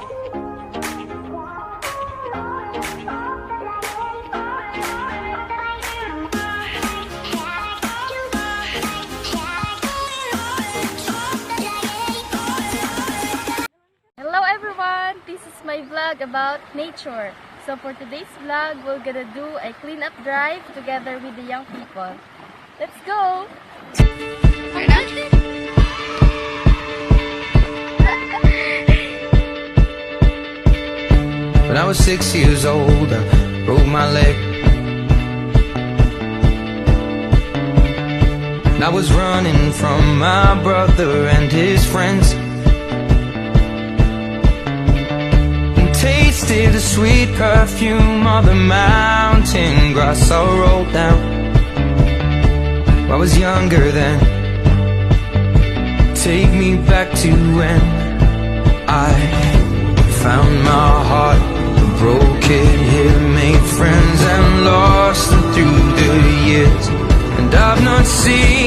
Hello everyone! This is my vlog about nature. So for today's vlog, we're gonna do a cleanup drive together with the young people. Let's go! When I was 6 years old, I broke my leg. And I was running from my brother and his friends, tasted the sweet perfume of the mountain grass I rolled down. I was younger then. Take me back to when I found my heart, broke it here, made friends and lost them through the years. And I've not seen